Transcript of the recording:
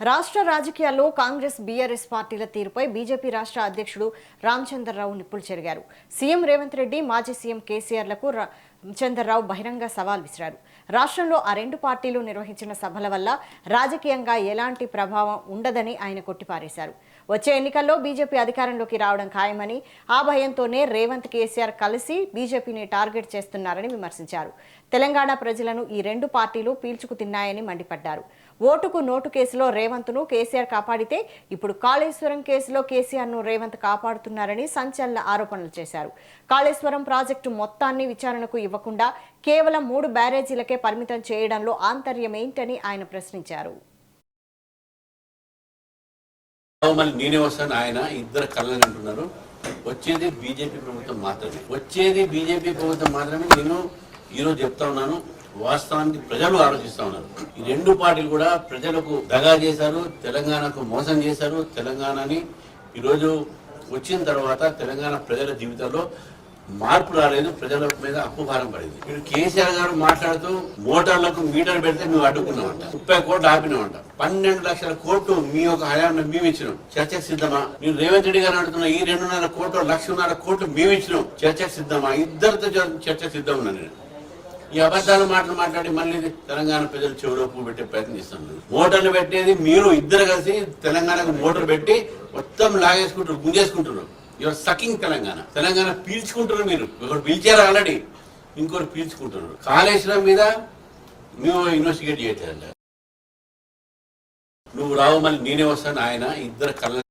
రాష్ట్ర రాజకీయాల్లో కాంగ్రెస్ బీఆర్ఎస్ పార్టీల తీరుపై బీజేపీ రాష్ట్ర అధ్యక్షుడు రామచంద్రరావు నిప్పులు చెరిగారు. సీఎం రేవంత్ రెడ్డి, మాజీ సీఎం కేసీఆర్లకు రామచంద్రరావు బహిరంగ సవాల్ విసిరారు. రాష్ట్రంలో ఆ రెండు పార్టీలు నిర్వహించిన సభల వల్ల రాజకీయంగా ఎలాంటి ప్రభావం ఉండదని ఆయన కొట్టిపారేశారు. వచ్చే ఎన్నికల్లో బీజేపీ అధికారంలోకి రావడం ఖాయమని, ఆ భయంతోనే రేవంత్, కేసీఆర్ కలిసి బీజేపీని టార్గెట్ చేస్తున్నారని విమర్శించారు. తెలంగాణ ప్రజలను ఈ రెండు పార్టీలు పీల్చుకు తిన్నాయని మండిపడ్డారు. ఓటుకు నోటు కేసులో రేవంత్ను కేసీఆర్ కాపాడితే ఇప్పుడు కాళేశ్వరం కేసులో కేసీఆర్ను రేవంత్ కాపాడుతున్నారని సంచలన ఆరోపణలు చేశారు. కాళేశ్వరం ప్రాజెక్టు మొత్తాన్ని విచారణకు ఇవ్వకుండా కేవలం 3 బ్యారేజీలకే పరిమితం చేయడంలో ఆంతర్యమేంటని ఆయన ప్రశ్నించారు. నేనే వస్తాను, ఆయన ఇద్దరు కళ్ళని అంటున్నారు. వచ్చేది బీజేపీ ప్రభుత్వం మాత్రమే. నేను ఈరోజు చెప్తా ఉన్నాను, వాస్తవానికి ప్రజలు ఆలోచిస్తా ఉన్నారు. ఈ రెండు పార్టీలు కూడా ప్రజలకు దగా చేశారు, తెలంగాణకు మోసం చేశారు. తెలంగాణని ఈరోజు వచ్చిన తర్వాత తెలంగాణ ప్రజల జీవితంలో మార్పు రాలేదు, ప్రజల మీద అప్పు భారం పడింది. ఇప్పుడు కేసీఆర్ గారు మాట్లాడుతూ మోటార్లకు మీటర్ పెడితే మేము అడ్డుకున్నామంట, 30 కోట్లు ఆపినామంట, 12 లక్షల కోట్లు మీ యొక్క హయాంలో మేము ఇచ్చినాం, చర్చకు సిద్ధమా? మీరు రేవంత్ రెడ్డి గారు అడుగుతున్న ఈ 2.5 కోట్లు 1,00,000 కోట్లు మేము ఇచ్చినాం, చర్చకు సిద్ధమా? ఇద్దరితో చర్చకు సిద్ధం ఉన్నాను నేను. ఈ అబద్ధాలు మాట్లాడి మళ్ళీ తెలంగాణ ప్రజలు చెవులో పువ్వు పెట్టే ప్రయత్నం చేస్తున్నారు. మోటార్లు పెట్టేది మీరు ఇద్దరు కలిసి తెలంగాణకు మోటార్ పెట్టి మొత్తం లాగేసుకుంటారు, గుంజేసుకుంటున్నారు. యువర్ సకింగ్ తెలంగాణ పీల్చుకుంటున్నారు. మీరు ఒకరు పిలిచారు ఆల్రెడీ, ఇంకొకరు పీల్చుకుంటున్నారు. కాళేశ్వరం మీద మేము ఇన్వెస్టిగేట్ చేయట్లేదు. నువ్వు రావు, మళ్ళీ నేనే వస్తాను, ఆయన ఇద్దరు కళ్ళ